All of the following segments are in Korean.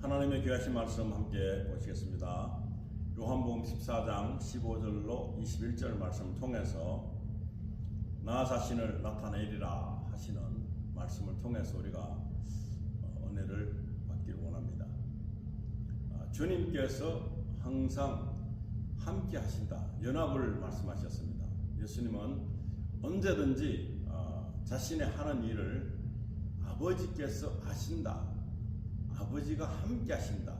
하나님의 귀하신 말씀 함께 보시겠습니다. 요한복음 14장 15절로 21절 말씀을 통해서 나 자신을 나타내리라 하시는 말씀을 통해서 우리가 은혜를 받기를 원합니다. 주님께서 항상 함께 하신다, 연합을 말씀하셨습니다. 예수님은 언제든지 자신의 하는 일을 아버지께서 아신다, 아버지가 함께 하신다,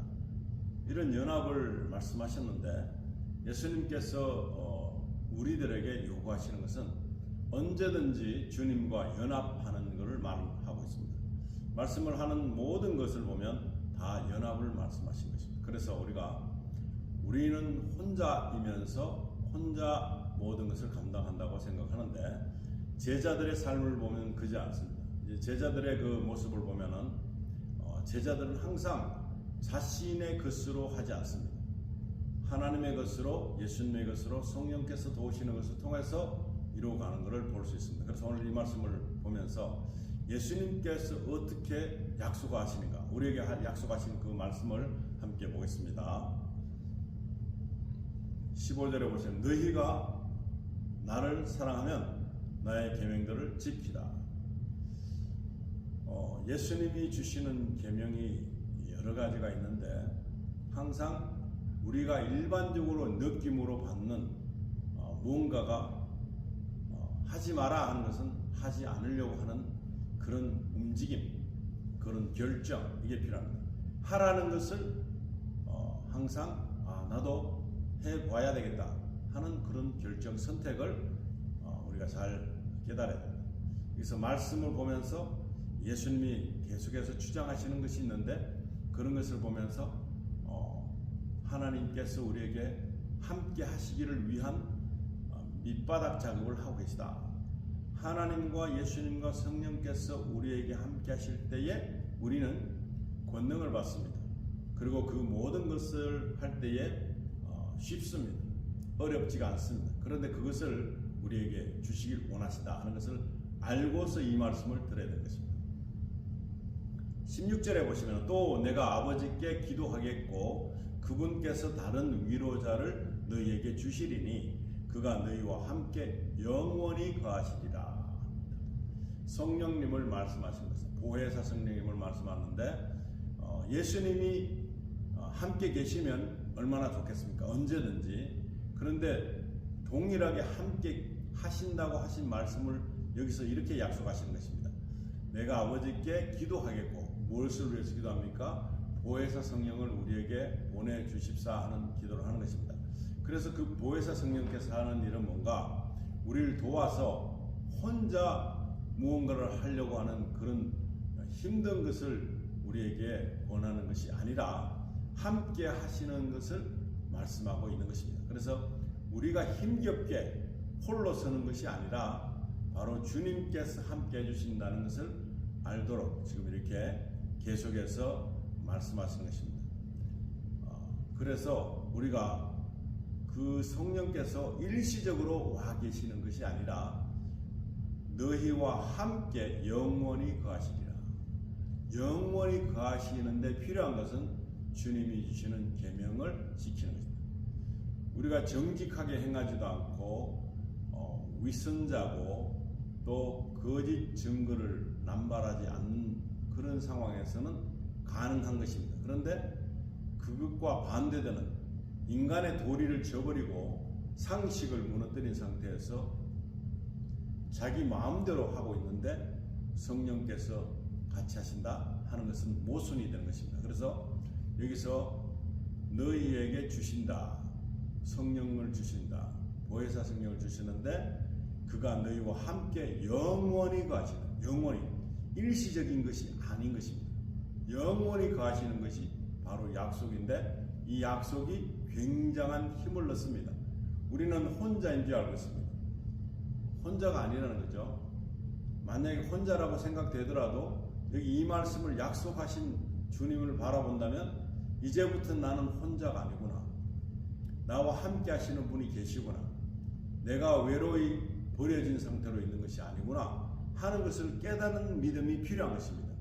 이런 연합을 말씀하셨는데, 예수님께서 우리들에게 요구하시는 것은 언제든지 주님과 연합하는 것을 말하고 있습니다. 말씀을 하는 모든 것을 보면 다 연합을 말씀하신 것입니다. 그래서 우리는 혼자이면서 혼자 모든 것을 감당한다고 생각하는데, 제자들의 삶을 보면 그지 않습니다. 이제 제자들의 그 모습을 보면은 제자들은 항상 자신의 것으로 하지 않습니다. 하나님의 것으로, 예수님의 것으로, 성령께서 도우시는 것을 통해서 이루어가는 것을 볼 수 있습니다. 그래서 오늘 이 말씀을 보면서 예수님께서 어떻게 약속하시는가, 우리에게 약속하신 그 말씀을 함께 보겠습니다. 15절에 보시면 너희가 나를 사랑하면 나의 계명들을 지키라. 예수님이 주시는 계명이 여러 가지가 있는데, 항상 우리가 일반적으로 느낌으로 받는 무언가가 하지 마라 하는 것은 하지 않으려고 하는 그런 움직임, 그런 결정, 이게 필요합니다. 하라는 것을 항상 나도 해봐야 되겠다 하는 그런 결정, 선택을 우리가 잘 깨달아야 됩니다. 그래서 말씀을 보면서 예수님이 계속해서 주장하시는 것이 있는데, 그런 것을 보면서 하나님께서 우리에게 함께 하시기를 위한 밑바닥 작업을 하고 계시다. 하나님과 예수님과 성령께서 우리에게 함께 하실 때에 우리는 권능을 받습니다. 그리고 그 모든 것을 할 때에 쉽습니다. 어렵지가 않습니다. 그런데 그것을 우리에게 주시길 원하시다 하는 것을 알고서 이 말씀을 들어야 되는 것입니다. 16절에 보시면 또 내가 아버지께 기도하겠고 그분께서 다른 위로자를 너희에게 주시리니 그가 너희와 함께 영원히 거하시리라. 성령님을 말씀하신 것은 보혜사 성령님을 말씀하는데, 예수님이 함께 계시면 얼마나 좋겠습니까? 언제든지. 그런데 동일하게 함께 하신다고 하신 말씀을 여기서 이렇게 약속하시는 것입니다. 내가 아버지께 기도하겠고, 무엇을 위해서 기도합니까? 보혜사 성령을 우리에게 보내주십사 하는 기도를 하는 것입니다. 그래서 그 보혜사 성령께서 하는 일은 뭔가 우리를 도와서 혼자 무언가를 하려고 하는 그런 힘든 것을 우리에게 권하는 것이 아니라 함께 하시는 것을 말씀하고 있는 것입니다. 그래서 우리가 힘겹게 홀로 서는 것이 아니라 바로 주님께서 함께 해주신다는 것을 알도록 지금 이렇게 계속해서 말씀하시는 것입니다. 그래서 우리가 그 성령께서 일시적으로 와 계시는 것이 아니라 너희와 함께 영원히 거하시리라. 영원히 거하시는데 필요한 것은 주님이 주시는 계명을 지키는 것입니다. 우리가 정직하게 행하지도 않고 위선자고 또 거짓 증거를 남발하지 않는 그런 상황에서는 가능한 것입니다. 그런데 그것과 반대되는 인간의 도리를 저버리고 상식을 무너뜨린 상태에서 자기 마음대로 하고 있는데 성령께서 같이 하신다 하는 것은 모순이 되는 것입니다. 그래서 여기서 너희에게 주신다, 성령을 주신다, 보혜사 성령을 주시는데 그가 너희와 함께 영원히 거하시는, 영원히, 일시적인 것이 아닌 것입니다. 영원히 거하시는 것이 바로 약속인데 이 약속이 굉장한 힘을 넣습니다. 우리는 혼자인 줄 알고 있습니다. 혼자가 아니라는 거죠. 만약에 혼자라고 생각되더라도 여기 이 말씀을 약속하신 주님을 바라본다면 이제부터 나는 혼자가 아니구나, 나와 함께 하시는 분이 계시구나, 내가 외로이 버려진 상태로 있는 것이 아니구나 하는 것을 깨닫는 믿음이 필요한 것입니다.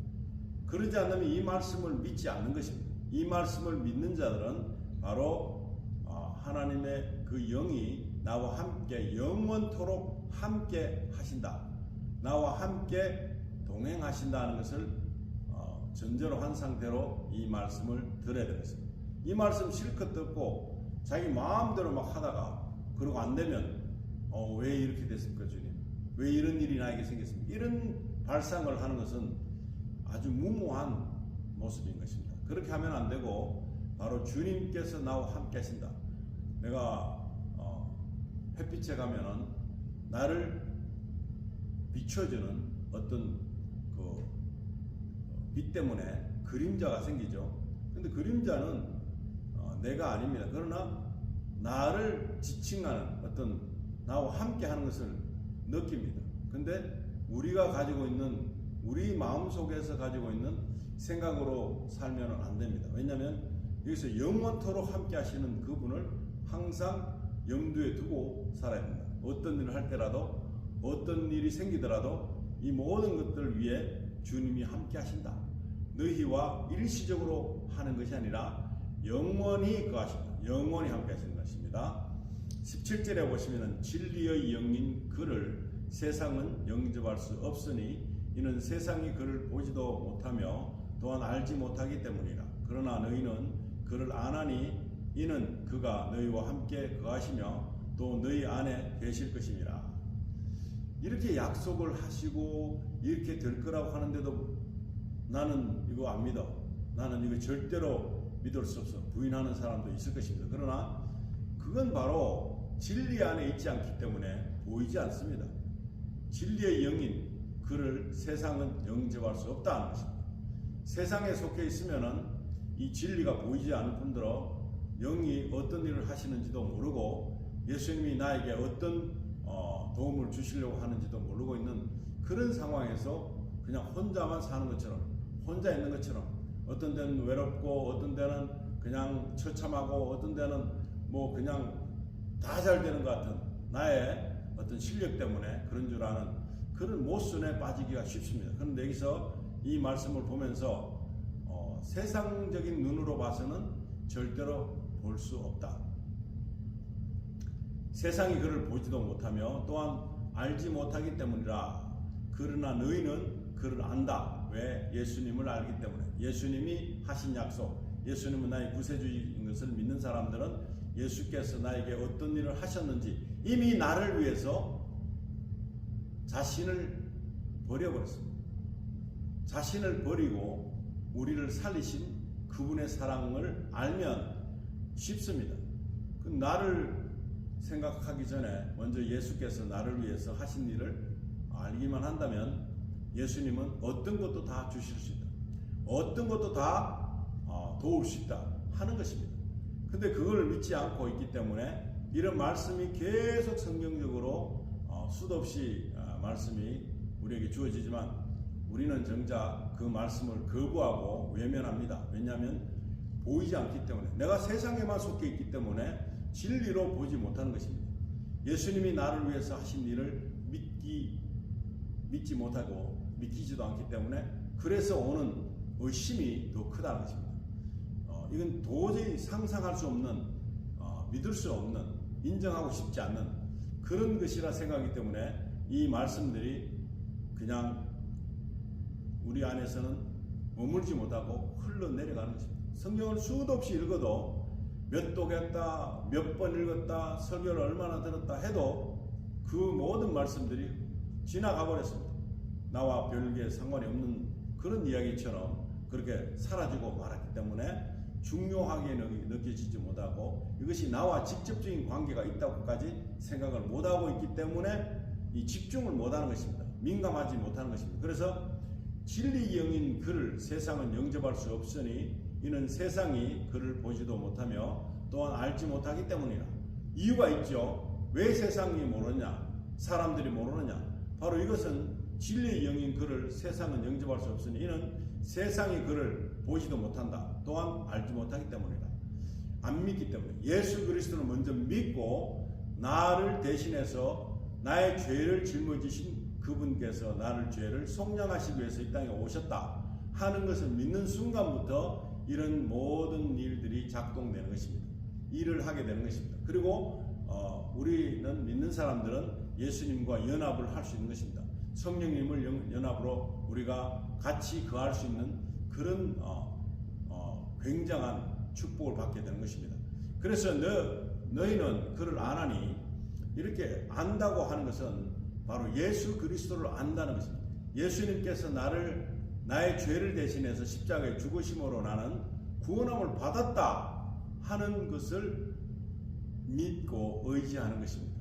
그러지 않으면 이 말씀을 믿지 않는 것입니다. 이 말씀을 믿는 자들은 바로 하나님의 그 영이 나와 함께 영원토록 함께 하신다, 나와 함께 동행하신다는 것을 전제로 한 상태로 이 말씀을 들어야 되겠습니다. 이 말씀 실컷 듣고 자기 마음대로 막 하다가 그러고 안 되면 왜 이렇게 됐습니까 주님? 왜 이런 일이 나에게 생겼습니까? 이런 발상을 하는 것은 아주 무모한 모습인 것입니다. 그렇게 하면 안 되고 바로 주님께서 나와 함께 하신다. 내가 햇빛에 가면은 나를 비춰주는 어떤 그 빛 때문에 그림자가 생기죠. 근데 그림자는 내가 아닙니다. 그러나 나를 지칭하는 어떤 나와 함께 하는 것을 느낍니다. 근데 우리가 가지고 있는 우리 마음속에서 가지고 있는 생각으로 살면 안 됩니다. 왜냐하면 여기서 영원토록 함께 하시는 그분을 항상 염두에 두고 살아야 됩니다. 어떤 일을 할 때라도 어떤 일이 생기더라도 이 모든 것들을 위해 주님이 함께 하신다. 너희와 일시적으로 하는 것이 아니라 영원히 거하신다. 영원히 함께 하시는 것입니다. 17절에 보시면 진리의 영인 그를 세상은 영접할 수 없으니 이는 세상이 그를 보지도 못하며 또한 알지 못하기 때문이라. 그러나 너희는 그를 아나니 이는 그가 너희와 함께 거하시며 또 너희 안에 계실 것임이라. 이렇게 약속을 하시고 이렇게 될 거라고 하는데도 나는 이거 안 믿어, 나는 이거 절대로 믿을 수 없어 부인하는 사람도 있을 것입니다. 그러나 그건 바로 진리 안에 있지 않기 때문에 보이지 않습니다. 진리의 영인 그를 세상은 영접할 수 없다는 것입니다. 세상에 속해 있으면은 이 진리가 보이지 않을 뿐더러 영이 어떤 일을 하시는지도 모르고 예수님이 나에게 어떤 도움을 주시려고 하는지도 모르고 있는 그런 상황에서 그냥 혼자만 사는 것처럼, 혼자 있는 것처럼, 어떤 데는 외롭고 어떤 데는 그냥 처참하고 어떤 데는 뭐 그냥 다 잘 되는 것 같은 나의 어떤 실력 때문에 그런 줄 아는 그런 모순에 빠지기가 쉽습니다. 그런데 여기서 이 말씀을 보면서 세상적인 눈으로 봐서는 절대로 볼 수 없다. 세상이 그를 보지도 못하며 또한 알지 못하기 때문이라. 그러나 너희는 그를 안다. 왜? 예수님을 알기 때문에. 예수님이 하신 약속, 예수님은 나의 구세주인 것을 믿는 사람들은 예수께서 나에게 어떤 일을 하셨는지 이미 나를 위해서 자신을 버려버렸습니다. 자신을 버리고 우리를 살리신 그분의 사랑을 알면 쉽습니다. 그 나를 생각하기 전에 먼저 예수께서 나를 위해서 하신 일을 알기만 한다면 예수님은 어떤 것도 다 주실 수 있다. 어떤 것도 다 도울 수 있다 하는 것입니다. 근데 그걸 믿지 않고 있기 때문에 이런 말씀이 계속 성경적으로 수도 없이 말씀이 우리에게 주어지지만 우리는 정작 그 말씀을 거부하고 외면합니다. 왜냐하면 보이지 않기 때문에, 내가 세상에만 속해 있기 때문에 진리로 보지 못하는 것입니다. 예수님이 나를 위해서 하신 일을 믿지 못하고 믿기지도 않기 때문에 그래서 오는 의심이 더 크다는 것입니다. 이건 도저히 상상할 수 없는, 믿을 수 없는, 인정하고 싶지 않는 그런 것이라 생각하기 때문에 이 말씀들이 그냥 우리 안에서는 머물지 못하고 흘러내려가는 것입니다. 성경을 수도 없이 읽어도 몇 독했다, 몇 번 읽었다, 설교를 얼마나 들었다 해도 그 모든 말씀들이 지나가 버렸습니다. 나와 별개 상관이 없는 그런 이야기처럼 그렇게 사라지고 말았기 때문에 중요하게 느껴지지 못하고 이것이 나와 직접적인 관계가 있다고까지 생각을 못하고 있기 때문에 이 집중을 못하는 것입니다. 민감하지 못하는 것입니다. 그래서 진리 영인 그를 세상은 영접할 수 없으니 이는 세상이 그를 보지도 못하며 또한 알지 못하기 때문이라. 이유가 있죠. 왜 세상이 모르냐, 사람들이 모르느냐. 바로 이것은 진리의 영인 그를 세상은 영접할 수 없으니 이는 세상이 그를 보지도 못한다. 또한 알지 못하기 때문이다. 안 믿기 때문에. 예수 그리스도를 먼저 믿고 나를 대신해서 나의 죄를 짊어지신 그분께서 나를 죄를 속량하시기 위해서 이 땅에 오셨다 하는 것을 믿는 순간부터 이런 모든 일들이 작동되는 것입니다. 일을 하게 되는 것입니다. 그리고 우리는 믿는 사람들은 예수님과 연합을 할 수 있는 것입니다. 성령님을 연합으로 우리가 같이 거할 수 있는 그런 굉장한 축복을 받게 되는 것입니다. 그래서 너희는 그를 아나니, 이렇게 안다고 하는 것은 바로 예수 그리스도를 안다는 것입니다. 예수님께서 나의 죄를 대신해서 십자가에 죽으심으로 나는 구원함을 받았다 하는 것을 믿고 의지하는 것입니다.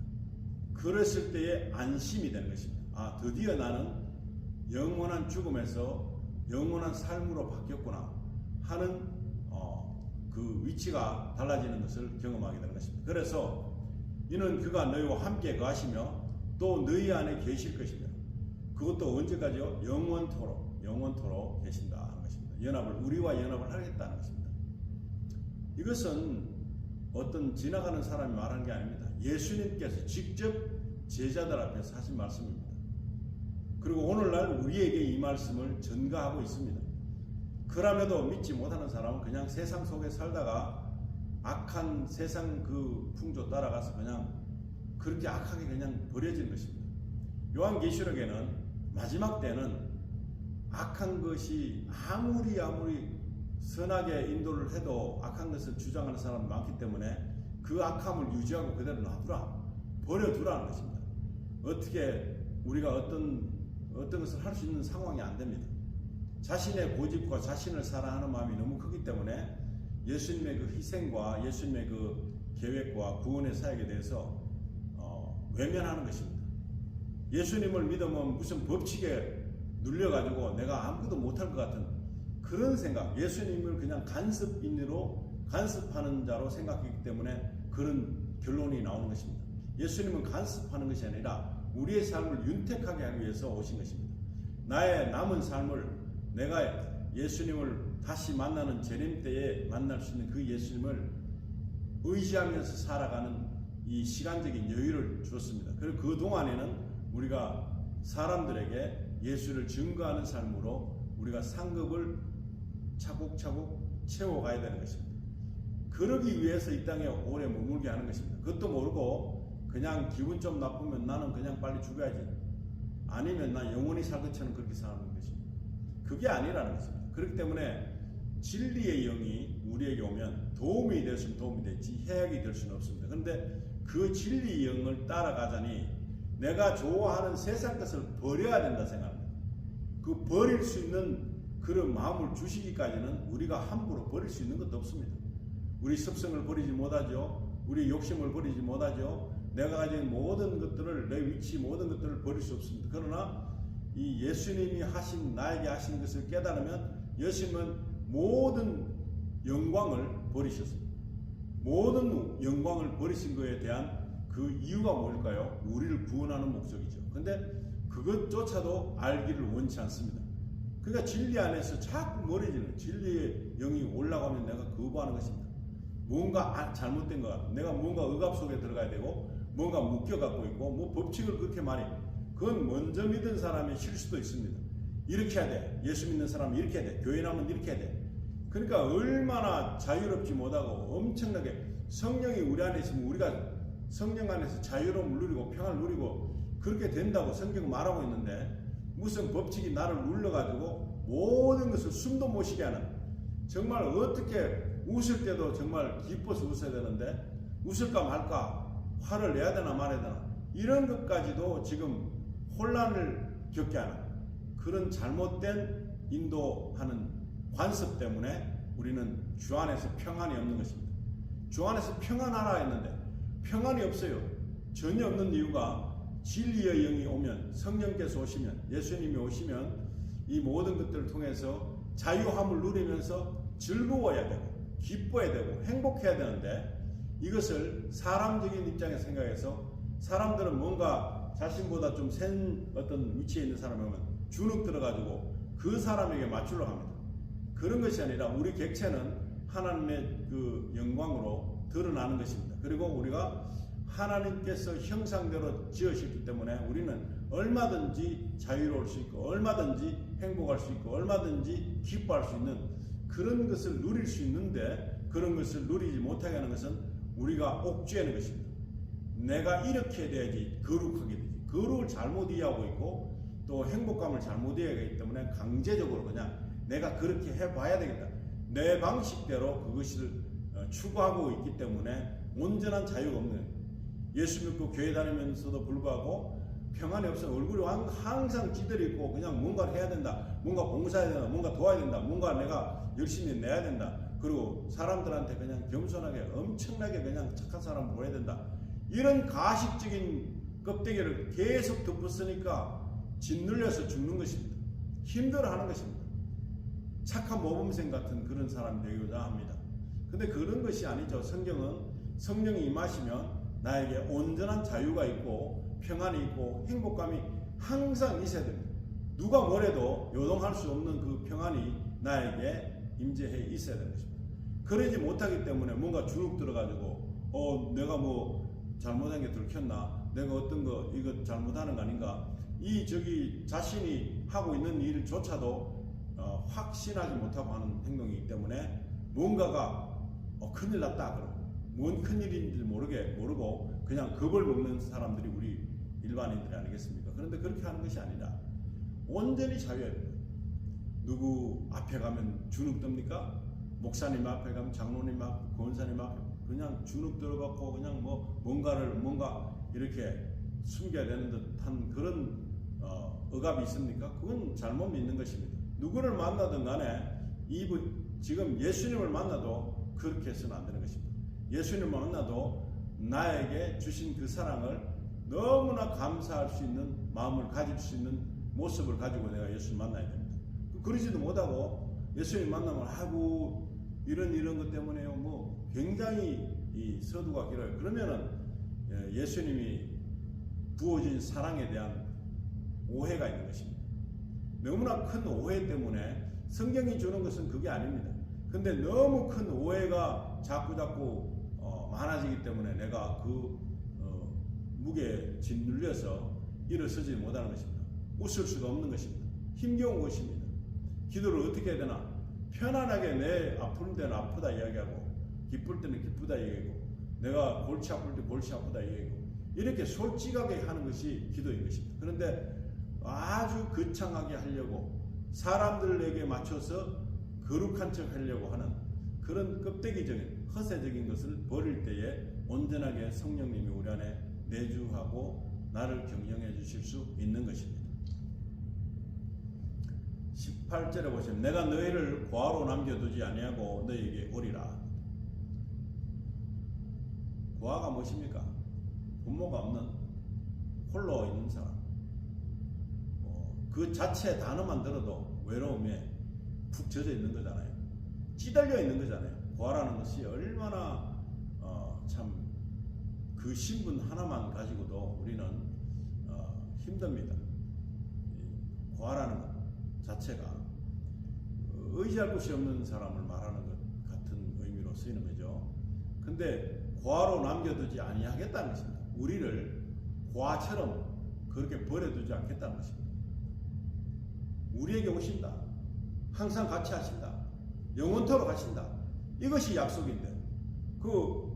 그랬을 때에 안심이 되는 것입니다. 드디어 나는 영원한 죽음에서 영원한 삶으로 바뀌었구나 하는 그 위치가 달라지는 것을 경험하게 되는 것입니다. 그래서 이는 그가 너희와 함께 거하시며 또 너희 안에 계실 것이며, 그것도 언제까지요? 영원토록 계신다 하는 것입니다. 우리와 연합을 하겠다는 것입니다. 이것은 어떤 지나가는 사람이 말하는 게 아닙니다. 예수님께서 직접 제자들 앞에서 하신 말씀입니다. 그리고 오늘날 우리에게 이 말씀을 전가하고 있습니다. 그럼에도 믿지 못하는 사람은 그냥 세상 속에 살다가 악한 세상 그 풍조 따라가서 그냥 그렇게 악하게 그냥 버려지는 것입니다. 요한계시록에는 마지막 때는 악한 것이 아무리 선하게 인도를 해도 악한 것을 주장하는 사람이 많기 때문에 그 악함을 유지하고 그대로 버려두라는 것입니다. 어떻게 우리가 어떤 것을 할 수 있는 상황이 안 됩니다. 자신의 고집과 자신을 사랑하는 마음이 너무 크기 때문에 예수님의 그 희생과 예수님의 그 계획과 구원의 사역에 대해서 외면하는 것입니다. 예수님을 믿으면 무슨 법칙에 눌려가지고 내가 아무것도 못할 것 같은 그런 생각, 예수님을 그냥 간섭하는 자로 생각하기 때문에 그런 결론이 나오는 것입니다. 예수님은 간섭하는 것이 아니라 우리의 삶을 윤택하게 하기 위해서 오신 것입니다. 나의 남은 삶을 내가 예수님을 다시 만나는 재림 때에 만날 수 있는 그 예수님을 의지하면서 살아가는 이 시간적인 여유를 주었습니다. 그리고 그 동안에는 우리가 사람들에게 예수를 증거하는 삶으로 우리가 상급을 차곡차곡 채워가야 되는 것입니다. 그러기 위해서 이 땅에 오래 머물게 하는 것입니다. 그것도 모르고 그냥 기분 좀 나쁘면 나는 그냥 빨리 죽어야지, 아니면 나 영원히 살 것처럼 그렇게 사는 것입니다. 그게 아니라는 것입니다. 그렇기 때문에 진리의 영이 우리에게 오면 도움이 됐으면 도움이 됐지 해악이 될 수는 없습니다. 그런데 그 진리의 영을 따라가자니 내가 좋아하는 세상 것을 버려야 된다 생각합니다. 그 버릴 수 있는 그런 마음을 주시기까지는 우리가 함부로 버릴 수 있는 것도 없습니다. 우리 습성을 버리지 못하죠. 우리 욕심을 버리지 못하죠. 내가 가진 모든 것들을, 내 위치 모든 것들을 버릴 수 없습니다. 그러나 이 예수님이 나에게 하신 것을 깨달으면 예수님은 모든 영광을 버리셨습니다. 모든 영광을 버리신 것에 대한 그 이유가 뭘까요? 우리를 구원하는 목적이죠. 근데 그것조차도 알기를 원치 않습니다. 그러니까 진리 안에서 자꾸 멀어지는, 진리의 영이 올라가면 내가 거부하는 것입니다. 뭔가 잘못된 것 같아. 내가 뭔가 억압 속에 들어가야 되고 뭔가 묶여갖고 있고 뭐 법칙을 그렇게 많이, 그건 먼저 믿은 사람의 실수도 있습니다. 이렇게 해야 돼. 예수 믿는 사람은 이렇게 해야 돼. 교회 나면 이렇게 해야 돼. 그러니까 얼마나 자유롭지 못하고 엄청나게 성령이 우리 안에 있으면 우리가 성령 안에서 자유로움을 누리고 평안을 누리고 그렇게 된다고 성경은 말하고 있는데, 무슨 법칙이 나를 눌러가지고 모든 것을 숨도 못 쉬게 하는, 정말 어떻게 웃을 때도 정말 기뻐서 웃어야 되는데 웃을까 말까, 화를 내야 되나 말아야 되나, 이런 것까지도 지금 혼란을 겪게 하는 그런 잘못된 인도하는 관습 때문에 우리는 주 안에서 평안이 없는 것입니다. 주 안에서 평안하라 했는데 평안이 없어요. 전혀 없는 이유가 진리의 영이 오면, 성령께서 오시면, 예수님이 오시면 이 모든 것들을 통해서 자유함을 누리면서 즐거워야 되고 기뻐야 되고 행복해야 되는데, 이것을 사람적인 입장에서 생각해서 사람들은 뭔가 자신보다 좀 센 어떤 위치에 있는 사람이 오면 주눅 들어가지고 그 사람에게 맞추려고 합니다. 그런 것이 아니라 우리 객체는 하나님의 그 영광으로 드러나는 것입니다. 그리고 우리가 하나님께서 형상대로 지으셨기 때문에 우리는 얼마든지 자유로울 수 있고 얼마든지 행복할 수 있고 얼마든지 기뻐할 수 있는 그런 것을 누릴 수 있는데 그런 것을 누리지 못하게 하는 것은 우리가 옥죄하는 것입니다. 내가 이렇게 돼야지 거룩하게 되지. 거룩을 잘못 이해하고 있고 또 행복감을 잘못 이해하기 때문에 강제적으로 그냥 내가 그렇게 해봐야 되겠다. 내 방식대로 그것을 추구하고 있기 때문에 온전한 자유가 없는 거예요. 예수 믿고 교회 다니면서도 불구하고 평안이 없어 얼굴이 항상 찌들있고 그냥 뭔가를 해야 된다. 뭔가 봉사해야 된다. 뭔가 도와야 된다. 뭔가 내가 열심히 내야 된다. 그리고 사람들한테 그냥 겸손하게 엄청나게 그냥 착한 사람 보여야 된다. 이런 가식적인 껍데기를 계속 덮었으니까 짓눌려서 죽는 것입니다. 힘들어하는 것입니다. 착한 모범생 같은 그런 사람이 되고자 합니다. 근데 그런 것이 아니죠. 성경은 성령이 임하시면 나에게 온전한 자유가 있고 평안이 있고 행복감이 항상 있어야 됩니다. 누가 뭐래도 요동할 수 없는 그 평안이 나에게 임재해 있어야 되는 것입니다. 그러지 못하기 때문에 뭔가 주눅 들어가지고 내가 뭐 잘못한 게 들켰나? 내가 어떤 거 이거 잘못하는 거 아닌가? 자신이 하고 있는 일조차도 확신하지 못하고 하는 행동이기 때문에 뭔가가 큰일 났다 그러고 뭔 큰일인지 모르고 그냥 겁을 먹는 사람들이 우리 일반인들이 아니겠습니까? 그런데 그렇게 하는 것이 아니라 온전히 자유해야 됩니다. 누구 앞에 가면 주눅 듭니까? 목사님 앞에 가면 장로님 앞, 권사님 앞에 그냥 주눅 들어갖고 그냥 뭔가 이렇게 숨겨야 되는 듯한 그런 억압이 있습니까? 그건 잘못 믿는 것입니다. 누구를 만나든 간에 지금 예수님을 만나도 그렇게 해서는 안 되는 것입니다. 예수님을 만나도 나에게 주신 그 사랑을 너무나 감사할 수 있는 마음을 가질 수 있는 모습을 가지고 내가 예수님 만나야 됩니다. 그러지도 못하고 예수님 만나면 이런 것 때문에요. 굉장히 이 서두가 길어요. 그러면은 예수님이 부어진 사랑에 대한 오해가 있는 것입니다. 너무나 큰 오해 때문에 성경이 주는 것은 그게 아닙니다. 근데 너무 큰 오해가 자꾸 많아지기 때문에 내가 그 무게에 짓눌려서 일어서지 못하는 것입니다. 웃을 수가 없는 것입니다. 힘겨운 것입니다. 기도를 어떻게 해야 되나? 편안하게 내 아픈 데는 아프다 이야기하고 기쁠 때는 기쁘다 이야기하고 내가 골치 아플 때 골치 아프다 이야기하고 이렇게 솔직하게 하는 것이 기도인 것입니다. 그런데 아주 거창하게 하려고 사람들에게 맞춰서 거룩한 척 하려고 하는 그런 껍데기적인 허세적인 것을 버릴 때에 온전하게 성령님이 우리 안에 내주하고 나를 경영해 주실 수 있는 것입니다. 18절에 보시면 내가 너희를 고아로 남겨두지 아니하고 너희에게 오리라. 고아가 무엇입니까? 부모가 없는 홀로 있는 사람. 그 자체 단어만 들어도 외로움에 푹 젖어 있는 거잖아요. 찌들려 있는 거잖아요. 고아라는 것이 얼마나 참 그 신분 하나만 가지고도 우리는 힘듭니다. 고아라는 것 자체가 의지할 곳이 없는 사람을 말하는 것 같은 의미로 쓰이는 거죠. 근데 고아로 남겨두지 아니하겠다는 것입니다. 우리를 고아처럼 그렇게 버려두지 않겠다는 것입니다. 우리에게 오신다. 항상 같이 하신다. 영원토록 하신다. 이것이 약속인데 그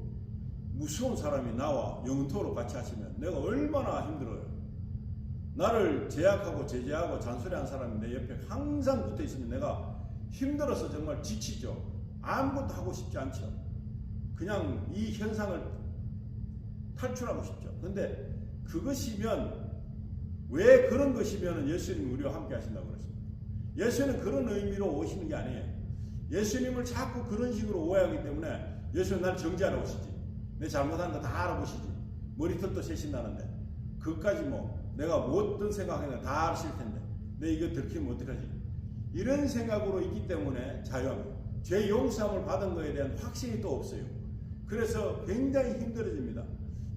무서운 사람이 나와 영원토록 같이 하시면 내가 얼마나 힘들어요. 나를 제약하고 제재하고 잔소리한 사람이 내 옆에 항상 붙어 있으면 내가 힘들어서 정말 지치죠. 아무것도 하고 싶지 않죠. 그냥 이 현상을 탈출하고 싶죠. 근데 그것이면 왜 그런 것이면 예수님이 우리와 함께 하신다고 그랬습니다. 예수님은 그런 의미로 오시는 게 아니에요. 예수님을 자꾸 그런 식으로 오해하기 때문에 예수님 나를 정죄하러 오시지. 내 잘못한 거 다 알아보시지. 머리털도 세신다는데 그것까지 내가 어떤 생각했나 다 아실 텐데 내 이거 들키면 어떡하지? 이런 생각으로 있기 때문에 자유합니다. 죄 용서함을 받은 것에 대한 확신이 또 없어요. 그래서 굉장히 힘들어집니다.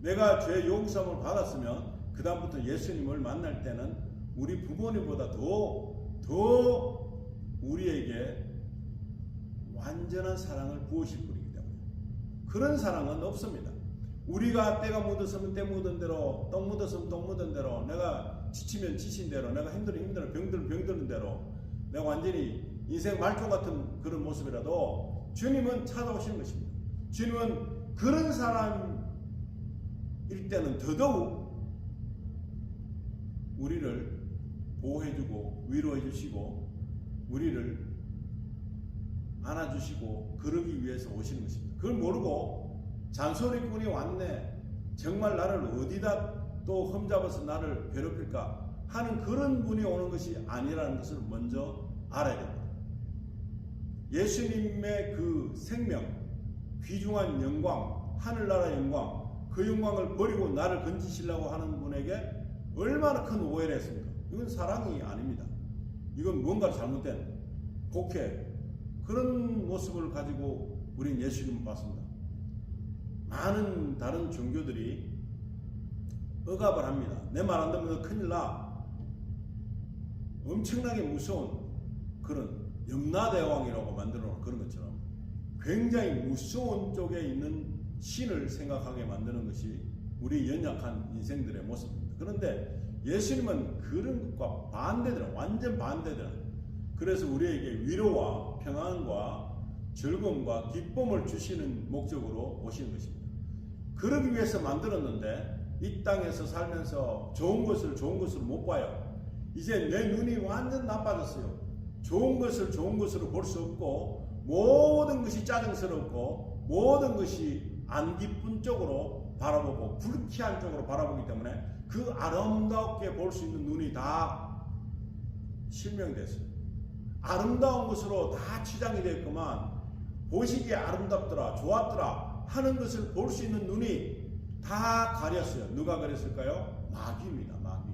내가 죄 용서함을 받았으면 그 다음부터 예수님을 만날 때는 우리 부모님보다 더 우리에게 완전한 사랑을 부으실 분이기 때문에 그런 사랑은 없습니다. 우리가 때가 묻었으면 때 묻은 대로, 똥 묻었으면 똥 묻은 대로, 내가 지치면 지친 대로, 내가 힘들면 병드는 대로, 내가 완전히 인생 말종 같은 그런 모습이라도 주님은 찾아오시는 것입니다. 주님은 그런 사람일 때는 더더욱 우리를 보호해주고 위로해주시고 우리를 안아주시고 그러기 위해서 오시는 것입니다. 그걸 모르고 잔소리꾼이 왔네, 정말 나를 어디다 또 흠잡아서 나를 괴롭힐까 하는 그런 분이 오는 것이 아니라는 것을 먼저 알아야 됩니다. 예수님의 그 생명, 귀중한 영광, 하늘나라 영광, 그 영광을 버리고 나를 건지시려고 하는 분에게 얼마나 큰 오해를 했습니까? 이건 사랑이 아닙니다. 이건 뭔가 잘못된 곡해, 그런 모습을 가지고 우린 예수님을 봤습니다. 많은 다른 종교들이 억압을 합니다. 내 말 안 듣면 큰일 나. 엄청나게 무서운 그런 염라대왕이라고 만들어 놓은 그런 것처럼 굉장히 무서운 쪽에 있는 신을 생각하게 만드는 것이 우리 연약한 인생들의 모습입니다. 그런데 예수님은 그런 것과 반대더라. 완전 반대더라. 그래서 우리에게 위로와 평안과 즐거움과 기쁨을 주시는 목적으로 오시는 것입니다. 그러기 위해서 만들었는데 이 땅에서 살면서 좋은 것을 못 봐요. 이제 내 눈이 완전 나빠졌어요. 좋은 것을 좋은 것으로 볼 수 없고 모든 것이 짜증스럽고 모든 것이 안 기쁜 쪽으로 바라보고 불쾌한 쪽으로 바라보기 때문에 그 아름답게 볼 수 있는 눈이 다 실명됐어요. 아름다운 것으로 다 치장이 됐구만. 보시기에 아름답더라, 좋았더라 하는 것을 볼 수 있는 눈이 다 가렸어요. 누가 가렸을까요? 마귀입니다. 마귀.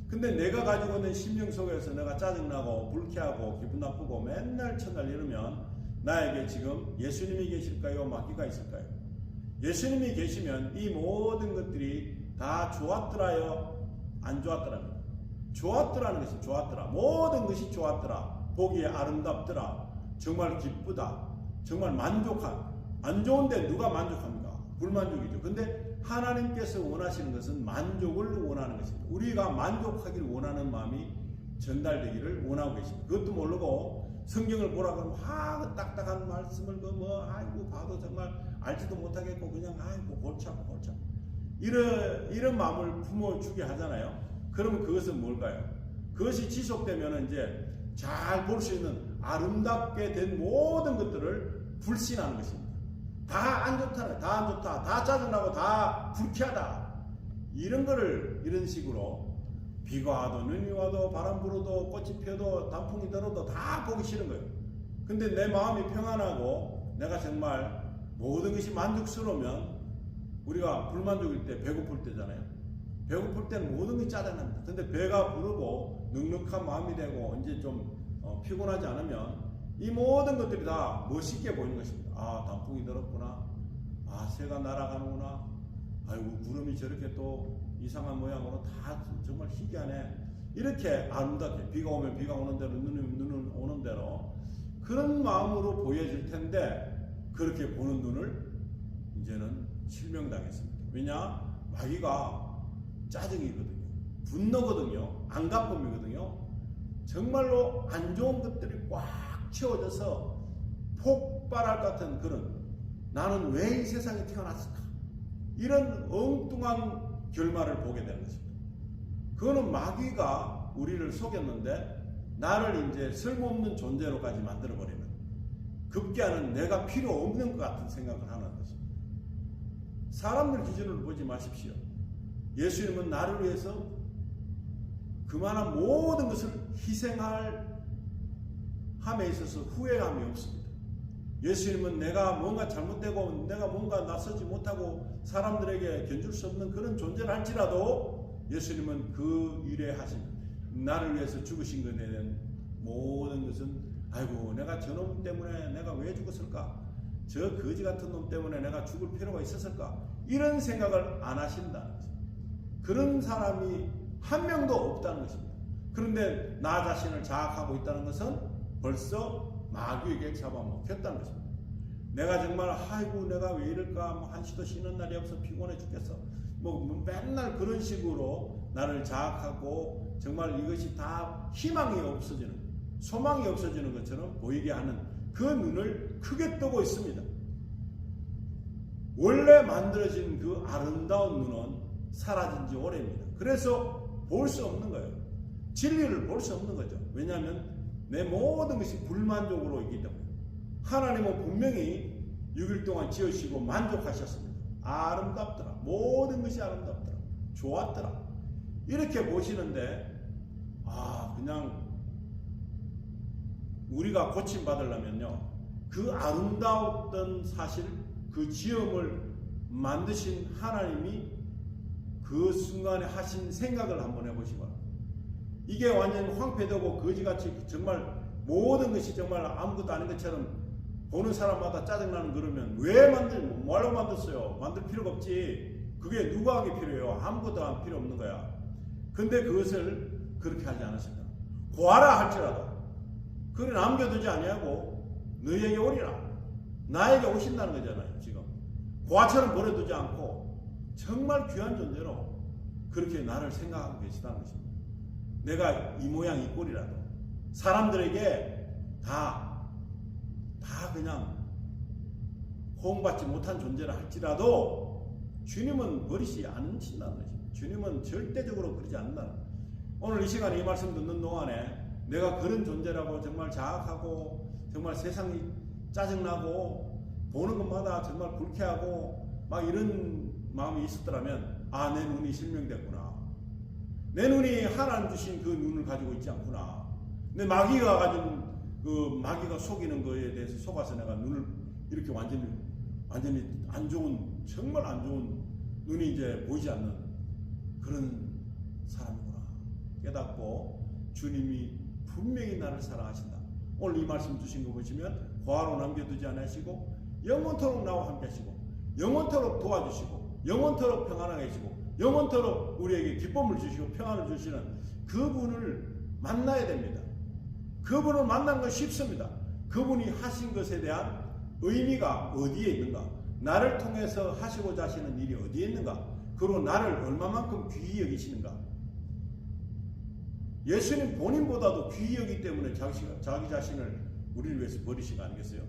근데 내가 가지고 있는 심령 속에서 내가 짜증나고 불쾌하고 기분 나쁘고 맨날 첫날 이러면 나에게 지금 예수님이 계실까요? 마귀가 있을까요? 예수님이 계시면 이 모든 것들이 다 좋았더라요? 안 좋았더랍니다. 좋았더라는 것이 좋았더라. 모든 것이 좋았더라. 보기에 아름답더라. 정말 기쁘다. 정말 만족한. 안 좋은데 누가 만족합니까? 불만족이죠. 근데 하나님께서 원하시는 것은 만족을 원하는 것입니다. 우리가 만족하기를 원하는 마음이 전달되기를 원하고 계십니다. 그것도 모르고 성경을 보라 그러면 딱딱한 말씀을 아이고 봐도 정말 알지도 못하겠고 그냥 아이고 골치 아파. 이런 마음을 품어주게 하잖아요. 그러면 그것은 뭘까요? 그것이 지속되면 이제 잘 볼 수 있는 아름답게 된 모든 것들을 불신하는 것입니다. 다 안 좋다, 다 안 좋다, 다 짜증나고 다 불쾌하다. 이런 거를 이런 식으로 비가 와도 눈이 와도 바람 불어도 꽃이 펴도 단풍이 들어도 다 보기 싫은 거예요. 근데 내 마음이 평안하고 내가 정말 모든 것이 만족스러우면 우리가 불만족일 때 배고플 때잖아요. 배고플 때는 모든 것이 짜증납니다. 근데 배가 부르고 눅눅한 마음이 되고 이제 좀 피곤하지 않으면 이 모든 것들이 다 멋있게 보이는 것입니다. 아, 단풍이 들었구나. 아, 새가 날아가는구나. 아이고, 구름이 저렇게 또 이상한 모양으로 다 정말 희귀하네. 이렇게 아름답게 비가 오면 비가 오는 대로 눈은 오는 대로 그런 마음으로 보여질 텐데 그렇게 보는 눈을 이제는 실명당했습니다. 왜냐? 마귀가 짜증이거든요. 분노거든요. 안가쁨이거든요. 정말로 안 좋은 것들이 꽉 채워져서 폭발할 것 같은 그런 나는 왜 이 세상에 태어났을까? 이런 엉뚱한 결말을 보게 되는 것입니다. 그거는 마귀가 우리를 속였는데 나를 이제 쓸모없는 존재로까지 만들어버리는 급기야는 내가 필요 없는 것 같은 생각을 하는 것입니다. 사람들 기준으로 보지 마십시오. 예수님은 나를 위해서 그만한 모든 것을 희생할 함에 있어서 후회함이 없습니다. 예수님은 내가 뭔가 잘못되고 내가 뭔가 나서지 못하고 사람들에게 견줄 수 없는 그런 존재를 할지라도 예수님은 그 일에 하신 나를 위해서 죽으신 것에 대한 모든 것은 아이고 내가 저놈 때문에 내가 왜 죽었을까? 저 거지 같은 놈 때문에 내가 죽을 필요가 있었을까? 이런 생각을 안 하신다는 것입니다. 그런 사람이 한 명도 없다는 것입니다. 그런데 나 자신을 자학하고 있다는 것은 벌써 마귀에게 잡아먹혔다는 것입니다. 내가 정말 아이고 내가 왜 이럴까? 한시도 쉬는 날이 없어 피곤해 죽겠어. 맨날 그런 식으로 나를 자학하고 정말 이것이 다 희망이 없어지는 소망이 없어지는 것처럼 보이게 하는 그 눈을 크게 뜨고 있습니다. 원래 만들어진 그 아름다운 눈은 사라진 지 오래입니다. 그래서 볼 수 없는 거예요. 진리를 볼 수 없는 거죠. 왜냐하면 내 모든 것이 불만족으로 있기 때문에. 하나님은 분명히 6일 동안 지으시고 만족하셨습니다. 아름답더라. 모든 것이 아름답더라. 좋았더라. 이렇게 보시는데 그냥 우리가 고침받으려면요, 그 아름다웠던 사실, 그 지음을 만드신 하나님이 그 순간에 하신 생각을 한번 해보시기 바랍니다. 이게 완전 황폐되고 거지같이 정말 모든 것이 정말 아무것도 아닌 것처럼 보는 사람마다 짜증나는 그러면 왜 뭐하러 만들었어요? 만들 필요가 없지. 그게 누가 하기 필요해요? 아무것도 할 필요 없는 거야. 근데 그것을 그렇게 하지 않으셨다. 구하라 할지라도 그걸 남겨두지 아니하고 너희에게 오리라. 나에게 오신다는 거잖아요. 지금 고아처럼 버려두지 않고 정말 귀한 존재로 그렇게 나를 생각하고 계시다는 것입니다. 내가 이 모양 이 꼴이라도 사람들에게 다 그냥 호응받지 못한 존재라 할지라도 주님은 버리지 않으신다는 것입니다. 주님은 절대적으로 그러지 않는다는 것입니다. 오늘 이 시간에 이 말씀 듣는 동안에 내가 그런 존재라고 정말 자학하고 정말 세상이 짜증나고 보는 것마다 정말 불쾌하고 막 이런 마음이 있었더라면 내 눈이 실명됐구나. 내 눈이 하나님 주신 그 눈을 가지고 있지 않구나. 내 마귀가 가진 그 마귀가 속이는 거에 대해서 속아서 내가 눈을 이렇게 완전히 안 좋은, 정말 안 좋은 눈이 이제 보이지 않는 그런 사람이구나 깨닫고 주님이 분명히 나를 사랑하신다. 오늘 이 말씀 주신 거 보시면 고아로 남겨두지 않으시고 영원토록 나와 함께 하시고 영원토록 도와주시고 영원토록 평안하게 해주시고 영원토록 우리에게 기쁨을 주시고 평안을 주시는 그분을 만나야 됩니다. 그분을 만나는 건 쉽습니다. 그분이 하신 것에 대한 의미가 어디에 있는가? 나를 통해서 하시고자 하시는 일이 어디에 있는가? 그리고 나를 얼마만큼 귀히 여기시는가? 예수님 본인보다도 귀히 여기기 때문에 자기 자신을 우리를 위해서 버리신 거 아니겠어요?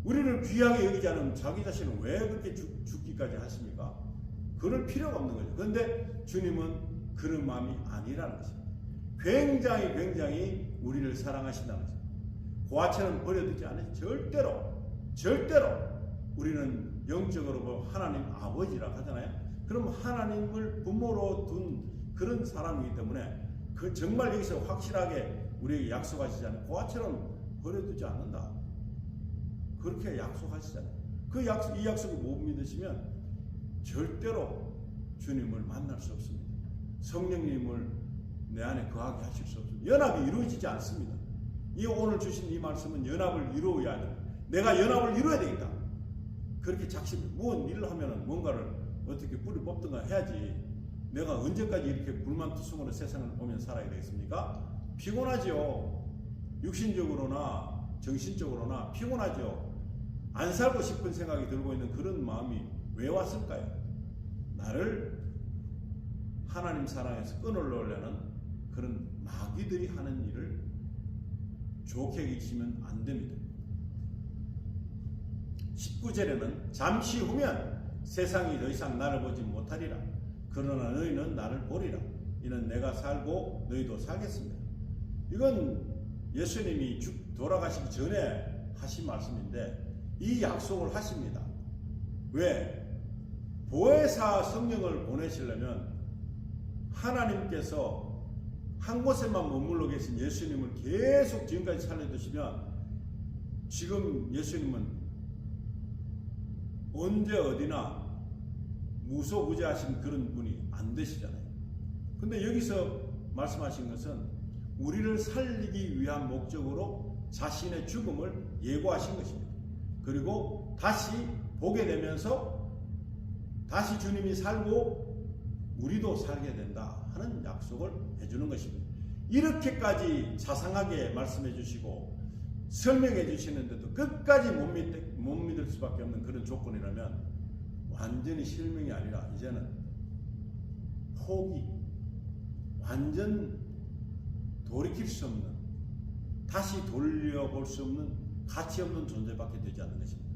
우리를 귀하게 여기지 않으면 자기 자신을 왜 그렇게 죽기까지 하십니까? 그럴 필요가 없는 거죠. 그런데 주님은 그런 마음이 아니라는 것입니다. 굉장히 우리를 사랑하신다는 것입니다. 고아처럼 버려두지 않으시 절대로 우리는 영적으로 하나님 아버지라 하잖아요. 그럼 하나님을 부모로 둔 그런 사람이기 때문에 그 정말 여기서 확실하게 우리에게 약속하시잖아요. 고아처럼 버려두지 않는다. 그렇게 약속하시잖아요. 이 약속을 못 믿으시면 절대로 주님을 만날 수 없습니다. 성령님을 내 안에 거하게 하실 수 없습니다. 연합이 이루어지지 않습니다. 오늘 주신 이 말씀은 연합을 이루어야 합니다. 내가 연합을 이루어야 되겠다. 그렇게 작심, 무슨 일을 하면은 뭔가를 어떻게 뿌리 뽑든가 해야지. 내가 언제까지 이렇게 불만투성으로 세상을 보면 살아야 되겠습니까? 피곤하죠. 육신적으로나 정신적으로나 피곤하죠. 안 살고 싶은 생각이 들고 있는 그런 마음이 왜 왔을까요? 나를 하나님 사랑에서 끊으려는 그런 마귀들이 하는 일을 좋게 여기시면 안 됩니다. 19절에는 잠시 후면 세상이 더 이상 나를 보지 못하리라. 그러나 너희는 나를 보리라. 이는 내가 살고 너희도 살겠습니다. 이건 예수님이 돌아가시기 전에 하신 말씀인데 이 약속을 하십니다. 왜? 보혜사 성령을 보내시려면 하나님께서 한 곳에만 머물러 계신 예수님을 계속 지금까지 살려두시면 지금 예수님은 언제 어디나 무소부재하신 그런 분이 안 되시잖아요. 근데 여기서 말씀하신 것은 우리를 살리기 위한 목적으로 자신의 죽음을 예고하신 것입니다. 그리고 다시 보게 되면서 다시 주님이 살고 우리도 살게 된다 하는 약속을 해주는 것입니다. 이렇게까지 자상하게 말씀해 주시고 설명해 주시는데도 끝까지 못 믿을 수밖에 없는 그런 조건이라면 완전히 실명이 아니라 이제는 포기, 완전 돌이킬 수 없는 다시 돌려볼 수 없는 가치 없는 존재밖에 되지 않는 것입니다.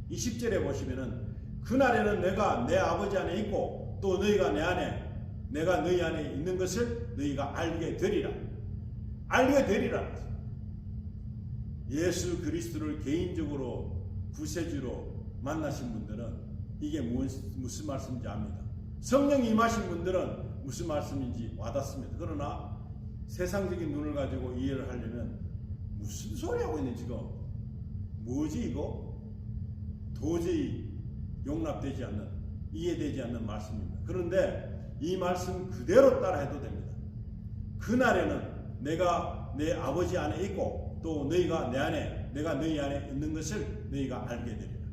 20절에 보시면은 그날에는 내가 내 아버지 안에 있고 또 너희가 내 안에 내가 너희 안에 있는 것을 너희가 알게 되리라. 알게 되리라. 예수 그리스도를 개인적으로 구세주로 만나신 분들은 이게 무슨 말씀인지 압니다. 성령이 임하신 분들은 무슨 말씀인지 와닿습니다. 그러나 세상적인 눈을 가지고 이해를 하려면 무슨 소리 하고 있는 지금 뭐지 이거? 도저히 용납되지 않는, 이해되지 않는 말씀입니다. 그런데 이 말씀 그대로 따라해도 됩니다. 그날에는 내가 내 아버지 안에 있고 또 너희가 내 안에, 내가 너희 안에 있는 것을 너희가 알게 되리라.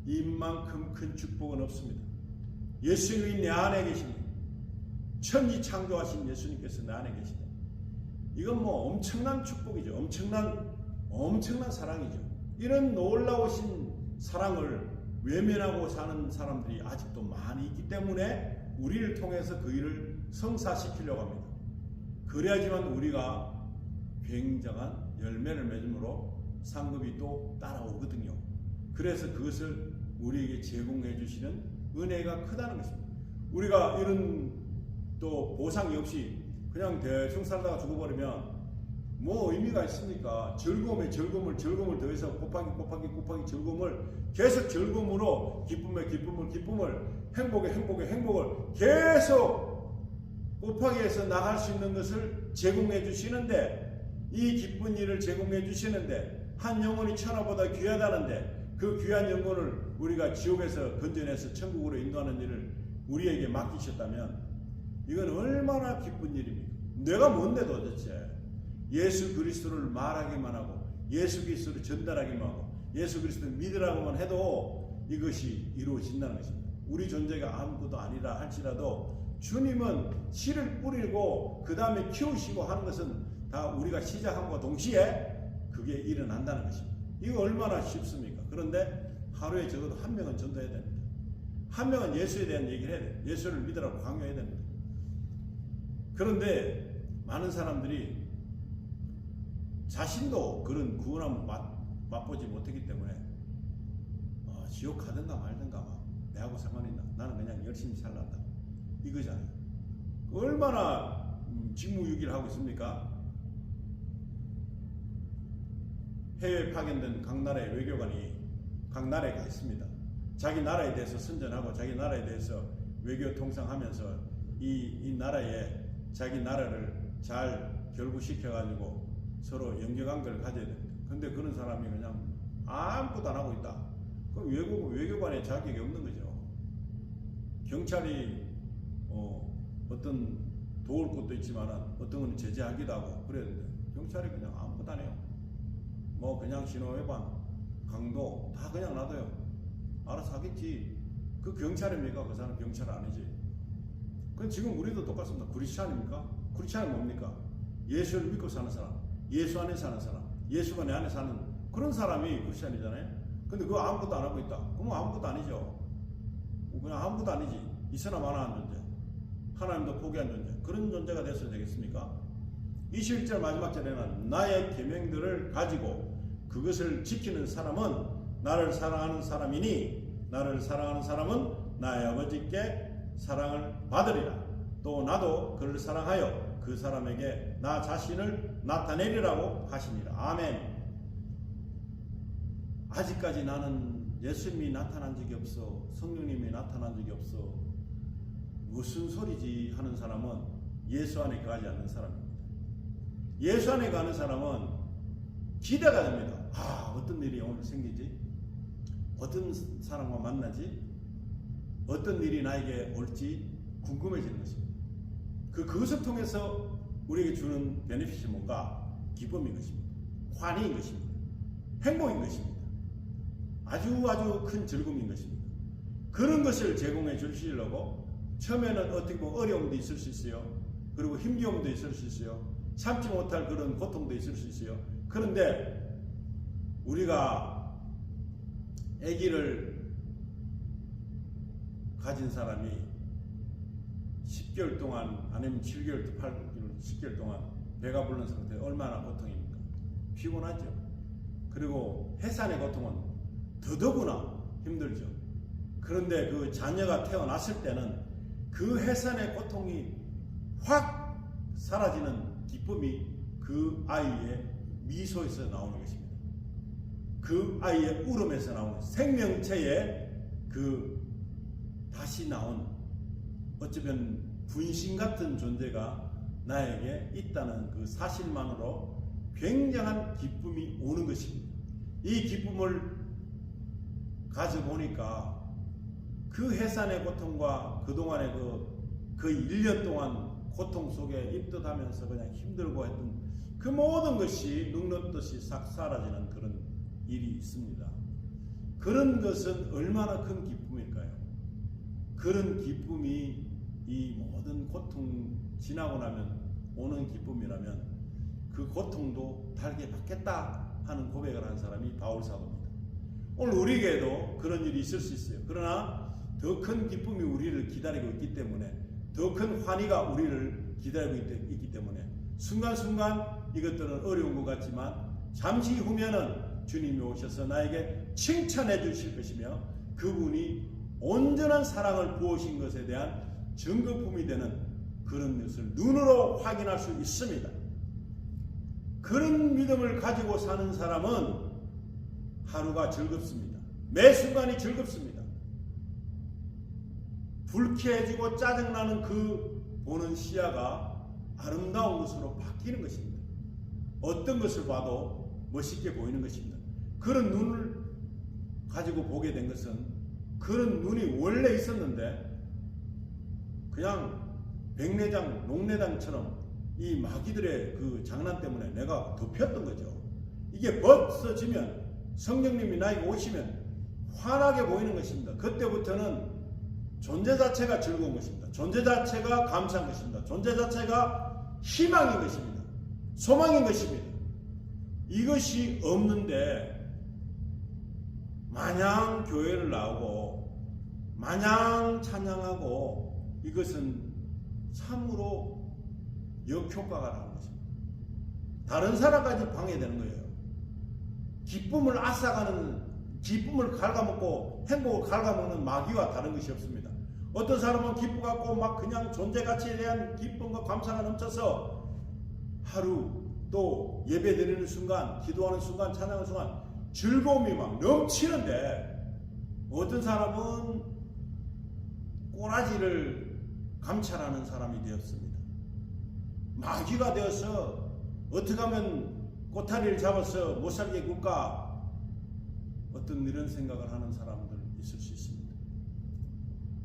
이만큼 큰 축복은 없습니다. 예수님이 내 안에 계십니다. 천지 창조하신 예수님께서 내 안에 계시다. 이건 뭐 엄청난 축복이죠. 엄청난 사랑이죠. 이런 놀라우신 사랑을 외면하고 사는 사람들이 아직도 많이 있기 때문에 우리를 통해서 그 일을 성사시키려고 합니다. 그래야지만 우리가 굉장한 열매를 맺음으로 상급이 또 따라오거든요. 그래서 그것을 우리에게 제공해 주시는 은혜가 크다는 것입니다. 우리가 이런 또 보상이 없이 그냥 대충 살다가 죽어버리면 뭐 의미가 있습니까? 즐거움에 즐거움을 더해서 곱하기 즐거움을 계속 즐거움으로 기쁨에 기쁨을 행복을 계속 곱하기 해서 나갈 수 있는 것을 제공해 주시는데, 이 기쁜 일을 제공해 주시는데 한 영혼이 천하보다 귀하다는데 그 귀한 영혼을 우리가 지옥에서 건져내서 천국으로 인도하는 일을 우리에게 맡기셨다면 이건 얼마나 기쁜 일입니까? 내가 뭔데 도대체 예수 그리스도를 말하기만 하고 예수 그리스도를 전달하기만 하고 예수 그리스도를 믿으라고만 해도 이것이 이루어진다는 것입니다. 우리 존재가 아무것도 아니라 할지라도 주님은 씨를 뿌리고 그 다음에 키우시고 하는 것은 다 우리가 시작함과 동시에 그게 일어난다는 것입니다. 이거 얼마나 쉽습니까? 그런데 하루에 적어도 한 명은 전도해야 됩니다. 한 명은 예수에 대한 얘기를 해야 돼요. 예수를 믿으라고 강요해야 됩니다. 그런데 많은 사람들이 자신도 그런 구원함을 맛보지 못했기 때문에 지옥 가든가 말든가 내하고 상관이 있나? 나는 그냥 열심히 살란다. 이거잖아요. 얼마나 직무유기를 하고 있습니까? 해외에 파견된 각 나라의 외교관이 각 나라에 가 있습니다. 자기 나라에 대해서 선전하고 자기 나라에 대해서 외교 통상하면서 이 나라에 자기 나라를 잘 결부시켜가지고 서로 연계관계를 가져야 됩니다. 근데 그런 사람이 그냥 아무것도 안 하고 있다. 그럼 외교관의 자격이 없는 거죠. 경찰이 어떤 도울 것도 있지만 어떤 건 제재하기도 하고 그래야 되는데 경찰이 그냥 아무것도 안 해요. 뭐 그냥 신호위반, 강도 다 그냥 놔둬요. 알아서 하겠지. 그 경찰입니까? 그 사람 경찰 아니지. 그럼 지금 우리도 똑같습니다. 크리스찬입니까? 크리스찬은 뭡니까? 예수를 믿고 사는 사람, 예수 안에 사는 사람, 예수가 내 안에 사는 그런 사람이 크리스찬이잖아요. 근데 그거 아무것도 안 하고 있다. 그럼 아무것도 아니죠. 그냥 아무것도 아니지. 있으나 마나한 존재, 하나님도 포기한 존재, 그런 존재가 됐어야 되겠습니까? 21절 마지막 절에는 나의 계명들을 가지고 그것을 지키는 사람은 나를 사랑하는 사람이니 나를 사랑하는 사람은 나의 아버지께 사랑을 받으리라. 또 나도 그를 사랑하여 그 사람에게 나 자신을 나타내리라고 하시니라. 아멘. 아직까지 나는 예수님이 나타난 적이 없어, 성령님이 나타난 적이 없어, 무슨 소리지 하는 사람은 예수 안에 거하지 않는 사람입니다. 예수 안에 가는 사람은 기대가 됩니다. 어떤 일이 오늘 생기지? 어떤 사람과 만나지? 어떤 일이 나에게 올지 궁금해지는 것입니다. 그것을 통해서 우리에게 주는 베네핏이 뭔가? 기쁨인 것입니다. 환희인 것입니다. 행복인 것입니다. 아주 큰 즐거움인 것입니다. 그런 것을 제공해 주시려고 처음에는 어떻게 보면 어려움도 있을 수 있어요. 그리고 힘겨움도 있을 수 있어요. 참지 못할 그런 고통도 있을 수 있어요. 그런데 우리가 아기를 가진 사람이 10개월 동안 아니면 7개월, 8개월, 10개월 동안 배가 부른 상태에 얼마나 고통입니까? 피곤하죠. 그리고 해산의 고통은 더더구나 힘들죠. 그런데 그 자녀가 태어났을 때는 그 해산의 고통이 확 사라지는 기쁨이 그 아이의 미소에서 나오는 것입니다. 그 아이의 울음에서 나오는 생명체의 그 다시 나온 어쩌면 분신 같은 존재가 나에게 있다는 그 사실만으로 굉장한 기쁨이 오는 것입니다. 이 기쁨을 가져보니까 그 해산의 고통과 그동안의 거의 1년 동안 고통 속에 입덧하면서 그냥 힘들고 했던 그 모든 것이 눅눅듯이 싹 사라지는 그런 일이 있습니다. 그런 것은 얼마나 큰 기쁨일까요? 그런 기쁨이 이 모든 고통 지나고 나면 오는 기쁨이라면 그 고통도 달게 받겠다 하는 고백을 한 사람이 바울사도입니다. 오늘 우리에게도 그런 일이 있을 수 있어요. 그러나 더 큰 기쁨이 우리를 기다리고 있기 때문에, 더 큰 환희가 우리를 기다리고 있기 때문에 순간순간 이것들은 어려운 것 같지만 잠시 후면은 주님이 오셔서 나에게 칭찬해 주실 것이며 그분이 온전한 사랑을 부으신 것에 대한 증거품이 되는 그런 것을 눈으로 확인할 수 있습니다. 그런 믿음을 가지고 사는 사람은 하루가 즐겁습니다. 매 순간이 즐겁습니다. 불쾌해지고 짜증나는 그 보는 시야가 아름다운 것으로 바뀌는 것입니다. 어떤 것을 봐도 멋있게 보이는 것입니다. 그런 눈을 가지고 보게 된 것은 그런 눈이 원래 있었는데 그냥 백내장, 녹내장처럼 이 마귀들의 그 장난 때문에 내가 덮였던 거죠. 이게 벗어지면 성령님이 나에게 오시면 환하게 보이는 것입니다. 그때부터는 존재 자체가 즐거운 것입니다. 존재 자체가 감사한 것입니다. 존재 자체가 희망인 것입니다. 소망인 것입니다. 이것이 없는데 마냥 교회를 나오고 마냥 찬양하고 이것은 참으로 역효과가 나는 것입니다. 다른 사람까지 방해되는 거예요. 기쁨을 앗아가는, 기쁨을 갉아먹고 행복을 갉아먹는 마귀와 다른 것이 없습니다. 어떤 사람은 기뻐갖고 막 그냥 존재 가치에 대한 기쁨과 감사가 넘쳐서 하루 또 예배 드리는 순간, 기도하는 순간, 찬양하는 순간 즐거움이 막 넘치는데 어떤 사람은 꼬라지를 감찰하는 사람이 되었습니다. 마귀가 되어서 어떻게 하면 꼬타리를 잡아서 못 살게 굴까 어떤 이런 생각을 하는 사람들 있을 수 있습니다.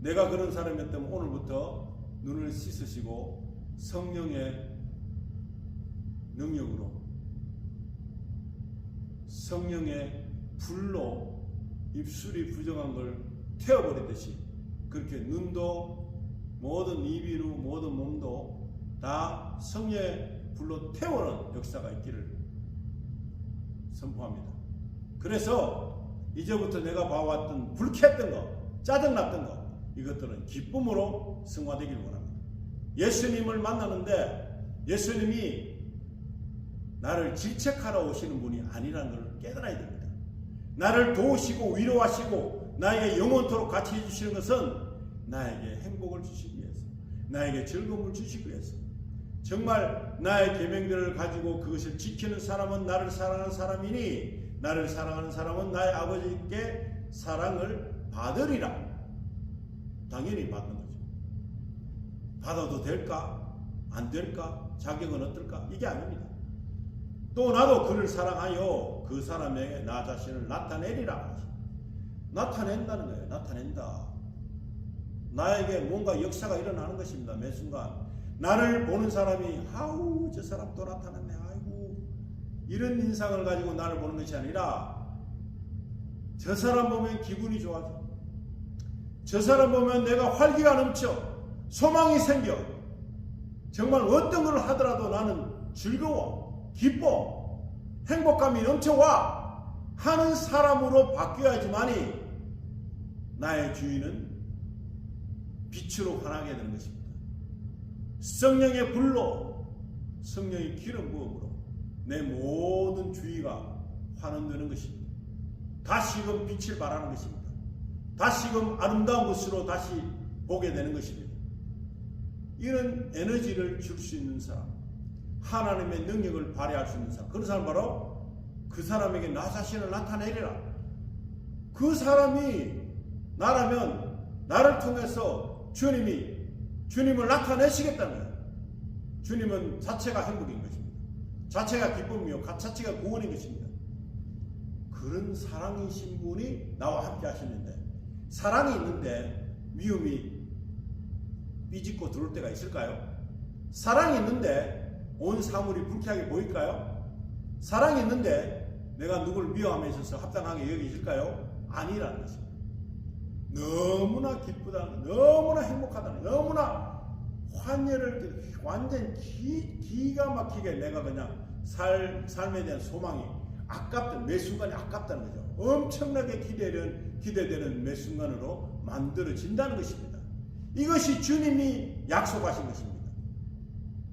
내가 그런 사람이었다면 오늘부터 눈을 씻으시고 성령의 능력으로 성령의 불로 입술이 부정한 걸 태워버리듯이 그렇게 눈도 모든 이비로 모든 몸도 다 성령의 불로 태우는 역사가 있기를 선포합니다. 그래서 이제부터 내가 봐왔던 불쾌했던 거, 짜증났던 거 이것들은 기쁨으로 승화되기를 원합니다. 예수님을 만나는데 예수님이 나를 질책하러 오시는 분이 아니라는 걸 깨달아야 됩니다. 나를 도우시고 위로하시고 나에게 영원토록 같이 해주시는 것은 나에게 행복을 주시기 위해서, 나에게 즐거움을 주시기 위해서, 정말 나의 계명들을 가지고 그것을 지키는 사람은 나를 사랑하는 사람이니 나를 사랑하는 사람은 나의 아버지께 사랑을 받으리라. 당연히 받는 거죠. 받아도 될까? 안 될까? 자격은 어떨까? 이게 아닙니다. 또 나도 그를 사랑하여 그 사람에게 나 자신을 나타내리라. 나타낸다는 거예요. 나타낸다. 나에게 뭔가 역사가 일어나는 것입니다. 매 순간 나를 보는 사람이 아우 저 사람 또 나타났네. 아이고 이런 인상을 가지고 나를 보는 것이 아니라 저 사람 보면 기분이 좋아져. 저 사람 보면 내가 활기가 넘쳐. 소망이 생겨. 정말 어떤 걸 하더라도 나는 즐거워. 기뻐. 행복감이 넘쳐와. 하는 사람으로 바뀌어야지만이 나의 주인은 빛으로 환하게 되는 것입니다. 성령의 불로, 성령의 기름 부음으로 내 모든 주의가 환원되는 것입니다. 다시금 빛을 발하는 것입니다. 다시금 아름다운 것으로 다시 보게 되는 것입니다. 이런 에너지를 줄 수 있는 사람, 하나님의 능력을 발휘할 수 있는 사람, 그런 사람 바로 그 사람에게 나 자신을 나타내리라. 그 사람이 나라면 나를 통해서 주님을 나타내시겠다는 거예요. 주님은 자체가 행복인 것입니다. 자체가 기쁨이요, 자체가 구원인 것입니다. 그런 사랑이신 분이 나와 함께 하시는데, 사랑이 있는데 위험이 삐짓고 들어올 때가 있을까요? 사랑이 있는데 온 사물이 불쾌하게 보일까요? 사랑이 있는데 내가 누구를 미워함에 있어서 합당하게 여기실까요? 아니라는 것입니다. 너무나 기쁘다는, 너무나 행복하다는, 너무나 환희를 완전 기가 막히게 내가 그냥 삶에 대한 소망이 아깝다, 매 순간이 아깝다는 거죠. 엄청나게 기대되는 매 순간으로 만들어진다는 것입니다. 이것이 주님이 약속하신 것입니다.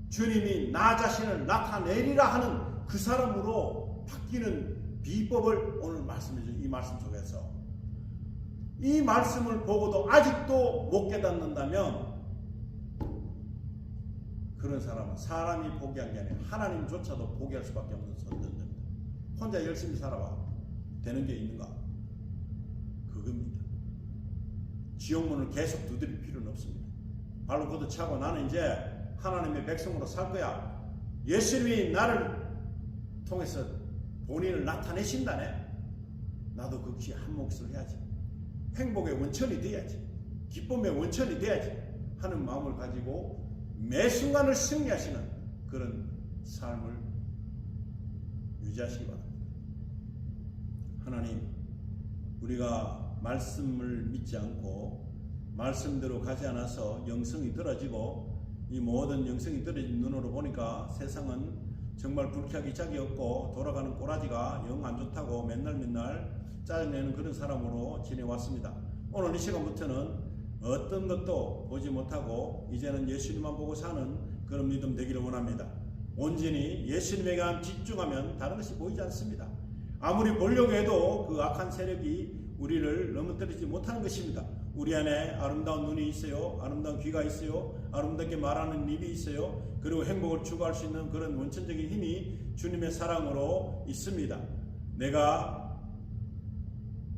주님이 나 자신을 나타내리라 하는 그 사람으로 바뀌는 비법을 오늘 말씀해준 이 말씀 속에서, 이 말씀을 보고도 아직도 못 깨닫는다면 그런 사람은 사람이 포기한 게 아니라 하나님조차도 포기할 수밖에 없는 선전입니다. 혼자 열심히 살아봐 되는 게 있는가? 그겁니다. 지옥문을 계속 두드릴 필요는 없습니다. 발로 걷어차고 나는 이제 하나님의 백성으로 살 거야. 예수님이 나를 통해서 본인을 나타내신다네. 나도 그것이 한 몫을 해야지. 행복의 원천이 돼야지. 기쁨의 원천이 돼야지 하는 마음을 가지고 매 순간을 승리하시는 그런 삶을 유지하시기 바랍니다. 하나님, 우리가 말씀을 믿지 않고 말씀대로 가지 않아서 영성이 떨어지고, 이 모든 영성이 떨어진 눈으로 보니까 세상은 정말 불쾌하기 짝이 없고 돌아가는 꼬라지가 영 안 좋다고 맨날 짜증내는 그런 사람으로 지내왔습니다. 오늘 이 시간부터는 어떤 것도 보지 못하고 이제는 예수님만 보고 사는 그런 믿음 되기를 원합니다. 온전히 예수님에게만 집중하면 다른 것이 보이지 않습니다. 아무리 보려고 해도 그 악한 세력이 우리를 넘어뜨리지 못하는 것입니다. 우리 안에 아름다운 눈이 있어요. 아름다운 귀가 있어요. 아름답게 말하는 입이 있어요. 그리고 행복을 추구할 수 있는 그런 원천적인 힘이 주님의 사랑으로 있습니다. 내가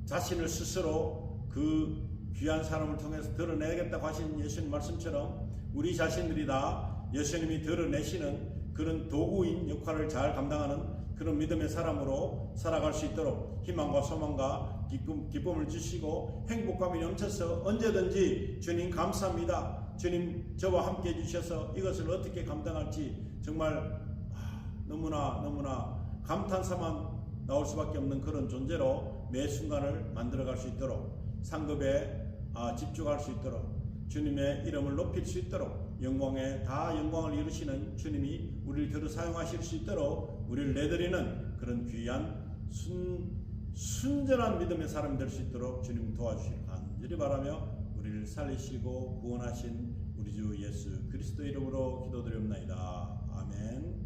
자신을 스스로 그 귀한 사람을 통해서 드러내겠다고 하신 예수님 말씀처럼 우리 자신들이 다 예수님이 드러내시는 그런 도구인 역할을 잘 감당하는 그런 믿음의 사람으로 살아갈 수 있도록 희망과 소망과 기쁨을 주시고 행복감이 넘쳐서 언제든지 주님 감사합니다, 주님 저와 함께 해주셔서 이것을 어떻게 감당할지 정말 너무나 감탄사만 나올 수밖에 없는 그런 존재로 매 순간을 만들어갈 수 있도록, 상급에 집중할 수 있도록, 주님의 이름을 높일 수 있도록, 영광에 다 영광을 이루시는 주님이 우리를 들어 사용하실 수 있도록 우리를 내드리는 그런 귀한 순전한 믿음의 사람이 될 수 있도록 주님 도와주시길 간절히 바라며 우리를 살리시고 구원하신 우리 주 예수 그리스도 이름으로 기도드리옵나이다. 아멘.